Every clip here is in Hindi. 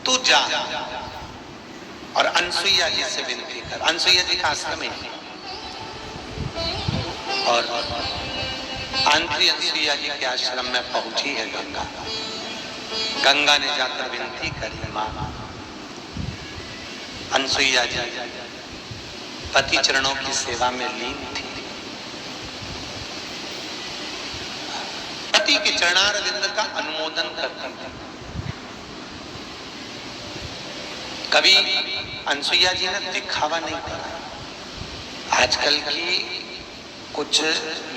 तू जा और अनसुईया जी से विनती कर। अनसुईया जी का आश्रम है और आंधी अनसुईया जी के आश्रम में पहुंची है गंगा। गंगा ने जाकर विनती करी, मां अनसुईया जी पति चरणों की सेवा में लीन थी। पति के चरणारविंद का अनुमोदन करती थी। कभी अनसुईया जी ने दिखावा नहीं करा। आजकल की कुछ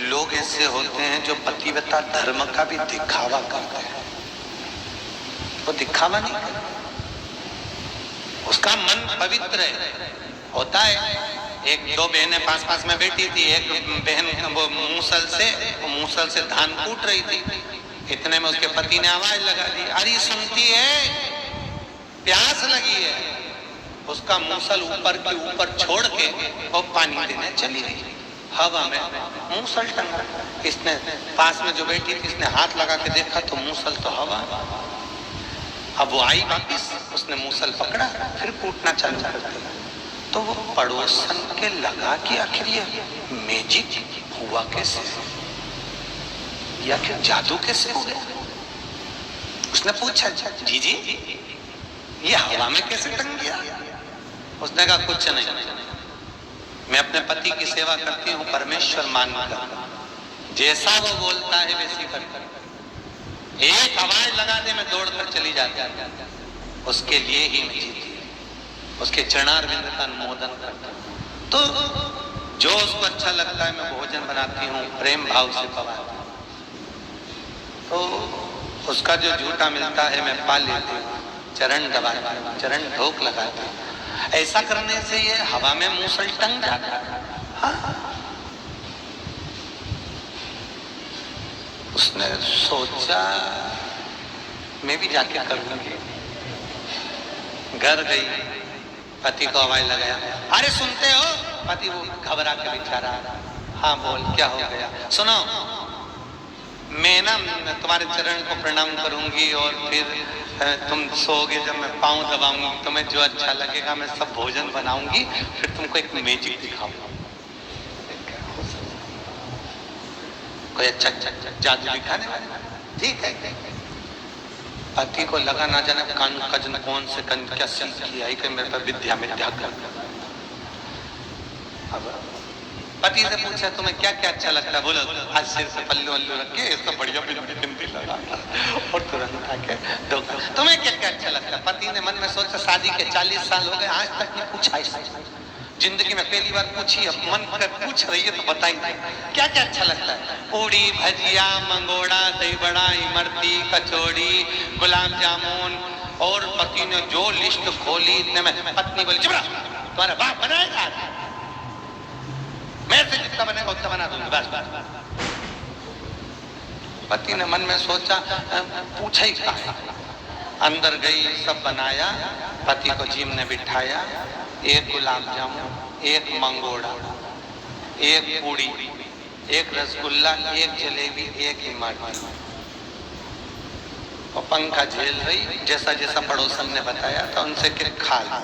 लोग ऐसे होते हैं जो पतिव्रता धर्म का भी दिखावा करते हैं। वो दिखावा नहीं करते, उसका मन पवित्र है होता है। एक दो बहनें पास पास में बैठी थी, एक बहन वो मूसल से धान कूट रही थी। इतने में उसके पति ने आवाज लगा दी, अरे सुनती है, प्यास लगी है। उसका मूसल ऊपर के ऊपर छोड़ के वो पानी देने चली गई। हवा में मूसल टंगा। इसने पास में जो बैठी थी, इसने हाथ लगा के देखा तो मूसल तो हवा। अब वो आई वापिस, उसने मूसल पकड़ा, फिर कूटना चालू कर दिया। तो वो पड़ोसन के लगा कि आखिर ये मैजिक हुआ कैसे, या फिर जादू कैसे हो गया। उसने पूछा, जी जी ये हवा में कैसे टंग गया। उसने कहा कुछ नहीं, मैं अपने पति की सेवा करती हूँ परमेश्वर मानकर, जैसा वो बोलता है वैसी करता। एक आवाज लगा दे मैं दौड़ कर चली जाती। उसके लिए ही मैं जीती, उसके चरणारविंद का अनुमोदन करता। तो जो उसको अच्छा लगता है मैं भोजन बनाती हूँ, प्रेम भाव से पवाती हूँ। तो उसका जो झूठा मिलता है मैं पा लेती हूँ, चरण दबाती हूँ, चरण ढोक लगाती हूँ। ऐसा करने से ये हवा में मूसल टंग जाता है। हाँ। उसने सोचा मैं भी जाके करूंगी। घर गई, पति को आवाज लगाया, अरे सुनते हो। पति वो घबरा के बेचारा, हाँ बोल क्या हो गया। सुनो, मैं ना तुम्हारे चरण को प्रणाम करूंगी और फिर तुम सोओगे, जब मैं पाँव दबाऊंगी तुम्हें जो अच्छा लगेगा मैं सब भोजन बनाऊंगी, फिर तुमको एक मैजिक दिखाऊंगा। कोई अच्छा जादू दिखाने वाला, ठीक है। पति को लगा ना जाने कजन कौन से कन क्या सीखी आई कि मेरे पर विद्या कर। अब पति से पूछा तुम्हें क्या क्या अच्छा लगता है। बोलो आज सिर से पल्लू वल्लू रख के इसको बढ़िया बिंदी लगा और तुरंत आके दो। तुम्हें क्या क्या अच्छा लगता है। पति ने मन में सोचा शादी के 40 साल हो गए, आज तक नहीं पूछा, जिंदगी में पहली बार पूछी। अब मन कर पूछ रही है तो बताइए क्या क्या अच्छा लगता है। पूड़ी भजिया मंगोड़ा दही बड़ा इमरती कचौड़ी गुलाब जामुन। और पति ने जो लिस्ट खोली इतने में पत्नी बोली, चुप रहो, तुम्हारा बाप बनाएगा, मैं से जितना बनेगा उतना बना दूंगी बस। पति ने मन में सोचा पूछा ही क्या है। अंदर गई, सब बनाया। पति को जीम ने बिठाया, एक गुलाब जामुन, एक मंगोड़ा, एक पूड़ी, एक रसगुल्ला, एक जलेबी, एक इमरती। और पंखा झेल रही, जैसा जैसा पड़ोसन ने बताया था उनसे कि खा लो।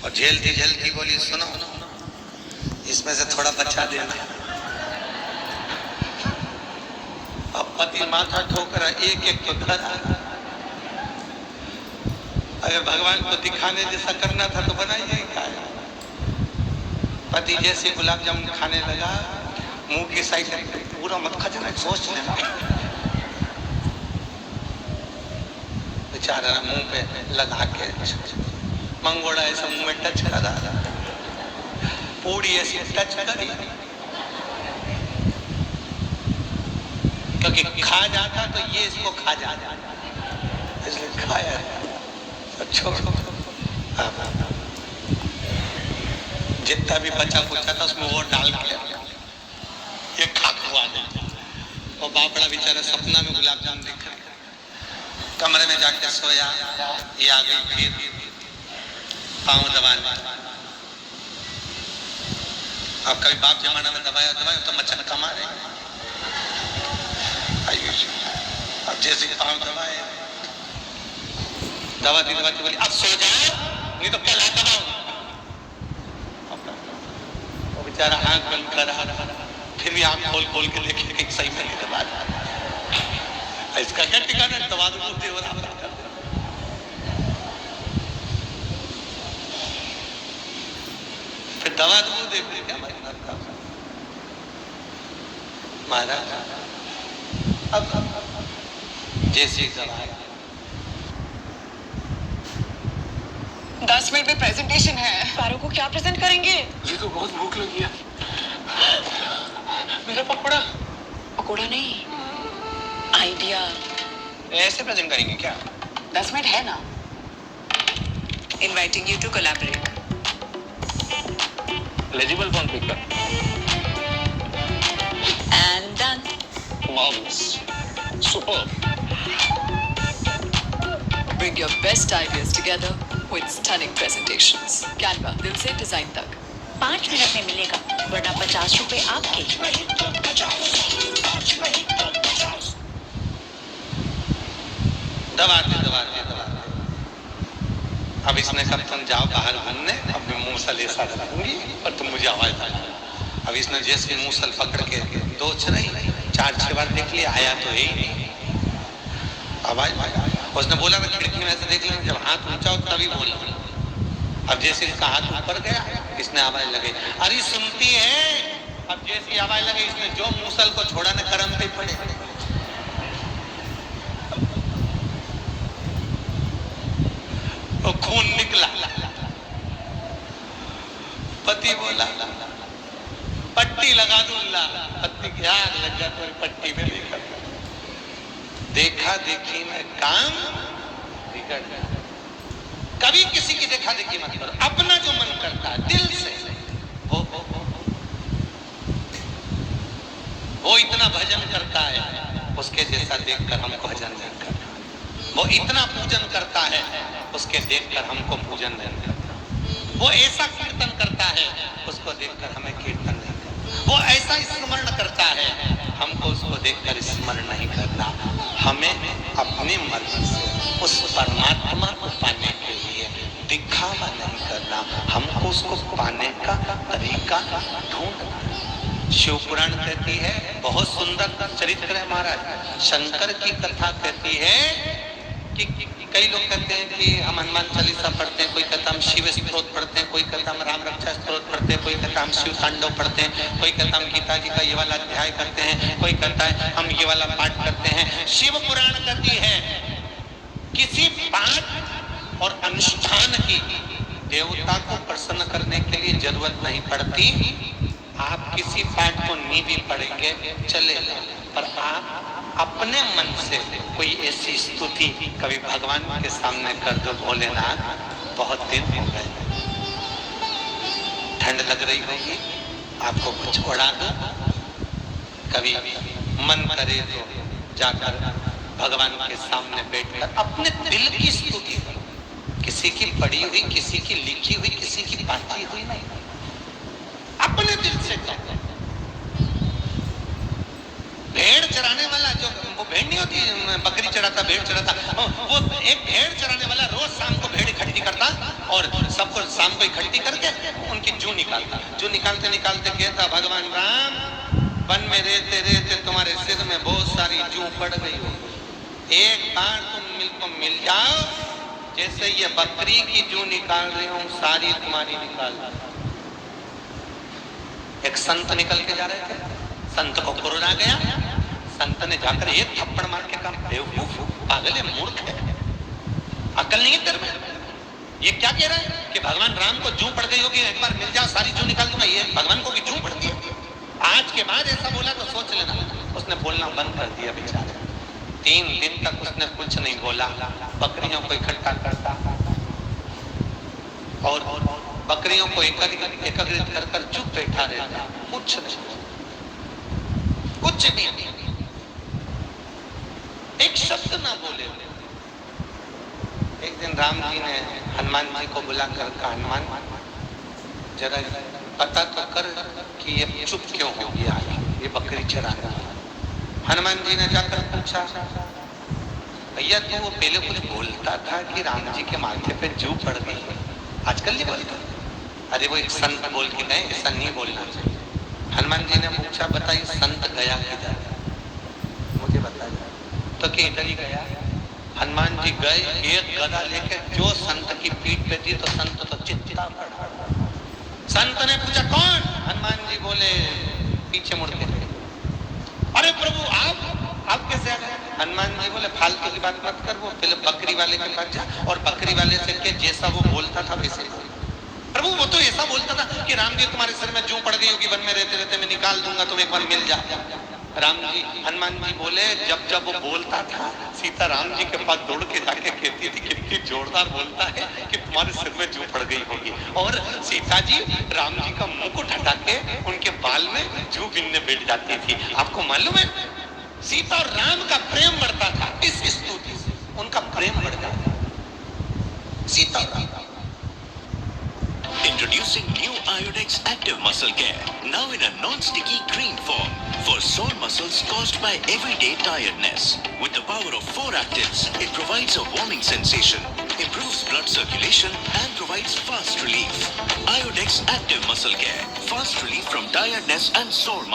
और झेलती झेलती बोली, सुनो इसमें से थोड़ा बचा देना। अब पति माथा ठोक रहा, एक एक तो घर आ। अगर भगवान को दिखाने जैसा करना था तो बनाइए क्या। पति जैसे गुलाब जामुन खाने लगा, मुंह की साइड पूरा मत खजना, सोच लेना। बेचारा मुंह पे लगा के मंगोड़ा ऐसा मुंह में टच कर रहा, पूरी ऐसी टच करी, क्योंकि खा जाता तो ये इसको खा जाता, इसलिए खाया। छोड़ जितना भी बचा कुचा था उसमें वो डाल के ये खा खुआ दे। और बापड़ा बेचारा सपना में गुलाब जामुन दिख रहा, कमरे में जाके सोया। ये आ गई फिर पाँव दबाने। अब कभी बाप जमाना में दबाया तो मचन कमा रहे। अब जैसे पाँव दबाए दवा दी, दवा बोली अब सो जाओ नहीं तो कल आता हूं। वो बेचारा आंख बंद कर रहा, फिर भी आंख खोल खोल के देखे कि सही में नहीं दबा, इसका क्या ठिकाना है, दवा दूसरी हो रहा। फिर दवा दो देख क्या महाराज, अब जैसी दवा 10 मिनट में प्रेजेंटेशन है। पारो को क्या प्रेजेंट करेंगे? ये तो बहुत भूख लगी है। मेरा पकौड़ा। पकौड़ा नहीं, आइडिया। ऐसे प्रेजेंट करेंगे क्या? 10 मिनट है ना। Inviting you to collaborate. Legible phone picker. And done. Marvelous. Superb. Bring your best ideas together with stunning presentations. Canva, दिल से डिजाइन तक। 5 मिनट में मिलेगा, वरना 50 रुपए आपके। दबाते दबाते दबाते, अब इसने कहा तुम जाओ बाहर घूमने, अब मैं मूसल ऐसा रखूंगी और तुम मुझे आवाज देना। अब इसने जैसे मूसल पकड़ के दोच रही, 4-6 बार देख लिया, आया तो है ही नहीं आवाज। उसने बोला मैं खिड़की में से देख लेना, जब हाथ ऊंचा हो तभी बोला। अब जैसे इसका हाथ ऊपर गया, इसने आवाज लगी, अरे सुनती है। अब जैसी आवाज लगी, इसने जो मूसल को छोड़ा ने करम पे पड़े, वो खून निकला। पति बोला पट्टी लगा दूंगा, पत्नी की आग लग गया तो पट्टी में देखा, देखा देखी में काम बिगड़ गया। कभी किसी की देखा देखी मत करो, अपना जो मन करता है दिल से, वो इतना भजन करता है, उसके जैसा देखकर हमको भजन नहीं करना। वो इतना पूजन करता है, उसके देखकर हमको पूजन नहीं करना। वो ऐसा कीर्तन करता है, उसको देखकर हमें कीर्तन नहीं करना। वो ऐसा स्मरण करता है, हमको उसको देखकर स्मरण नहीं करना। हमें अपनी मर्जी से उस परमात्मा को पाने के लिए दिखावा नहीं करना, हमको उसको पाने का तरीका ढूंढना। शिव पुराण कहती है, बहुत सुंदर चरित्र है महाराज। शंकर की कथा कहती है कि कई लोग कहते हैं कि हम हनुमान चालीसा पढ़ते हैं, कोई कहता हम शिव स्तोत्र पढ़ते हैं, कोई कहता हम राम रक्षा स्तोत्र पढ़ते हैं, कोई कहता हम शिव तांडव पढ़ते हैं, कोई कहता हम गीता जी का ये वाला अध्याय करते हैं, कोई कहता है हम ये वाला पाठ करते हैं। शिव पुराण कहती है किसी पाठ और अनुष्ठान की देवता को प्रसन्न करने के लिए जरूरत नहीं पड़ती। आप किसी पाठ को नहीं भी पढ़ेंगे चलेगा, पर आप अपने मन से कोई ऐसी स्तुति कभी भगवान के सामने कर दो, भोलेनाथ बहुत दिन हो गए, ठंड लग रही होगी, आपको कुछ उड़ा दो, कभी मन करे तो जाकर भगवान के सामने बैठकर अपने दिल की स्तुति, किसी की पढ़ी हुई, किसी की लिखी हुई, किसी की बांटी हुई नहीं, अपने दिल से करो। भेड़ चराने वाला, जो वो भेड़ नहीं होती, बकरी चराता, भेड़ चराता, वो एक भेड़ चराने वाला रोज शाम को भेड़ इकट्ठी करता और सबको शाम को इकट्ठी करके उनकी जू निकालता। जू निकालते निकालते कहता, भगवान राम वन में रहते रहते तुम्हारे सिर में बहुत सारी जू पड़ गई हो, एक बार तुम मिल जाओ, जैसे ये बकरी की जू निकाल रही हूँ सारी तुम्हारी निकाल। एक संत निकल के जा रहे थे, संत को कोरोना गया, संत ने जाकर एक थप्पड़ मार के कहा, बेवकूफ, पागल है, मूर्ख है, अकल नहीं है तेरे में, ये क्या कह रहा है कि भगवान राम को जू पड़ गई होगी, एक बार मिल जाओ सारी जू निकाल दूंगा, ये भगवान को भी जू पड़ती है। आज के बाद ऐसा बोला तो सोच लेना। उसने बोलना बंद कर दिया बेचारे, 3 दिन तक उसने कुछ नहीं बोला, बकरियों को इकट्ठा करता और बकरियों को एकत्रित कर कर चुप बैठा रहता, कुछ नहीं, एक शब्द ना बोले। एक दिन राम जी ने हनुमान जी को बुलाकर कहा, हनुमान जरा पता तो कर कि ये चुप क्यों हो गया, ये बकरी चरा रहा है। हनुमान जी ने जाकर पूछा, भैया तू वो पहले कुछ बोलता था कि राम जी के माथे पे जू पड़ गई, आजकल नहीं बोलता। अरे वो एक संत बोल के गए, ऐसा नहीं बोलना चाहिए। हनुमान जी ने पूछा बताइए संत गया किधर, मुझे बताया तो कि इधर ही गया। हनुमान जी गए, एक गदा लेके जो संत की पीठ पे दी तो संत तो चित्ता पड़ा। संत ने पूछा कौन? हनुमान जी बोले पीछे मुड़ के, अरे प्रभु आप कैसे आ गए? हनुमान जी बोले फालतू की बात मत कर, वो पहले बकरी वाले के पास जा और बकरी वाले से के जैसा वो बोलता था वैसे बोल। प्रभु वो तो ऐसा बोलता था कि राम जी तुम्हारे सिर में जू पड़ गई होगी, वन में रहते रहते मैं निकाल दूंगा, तुम एक बार मिल जा। राम जी हनुमान जी बोले जब जब वो बोलता था सीता राम जी के पास दौड़ के जाके कहती थी कितनी जोरदार बोलता है कि तुम्हारे सिर में जू पड़ गई होगी, और सीता जी राम जी का मुकुट हटा के उनके बाल में जू गिनने बैठ जाती थी। आपको मालूम है सीता और राम का प्रेम बढ़ता था इस स्तुति से, उनका प्रेम बढ़ जाता सीता और Ram. Introducing new Iodex Active Muscle Care, now in a non-sticky cream form for sore muscles caused by everyday tiredness. With the power of 4 actives, it provides a warming sensation, improves blood circulation and provides fast relief. Iodex Active Muscle Care, fast relief from tiredness and sore muscles.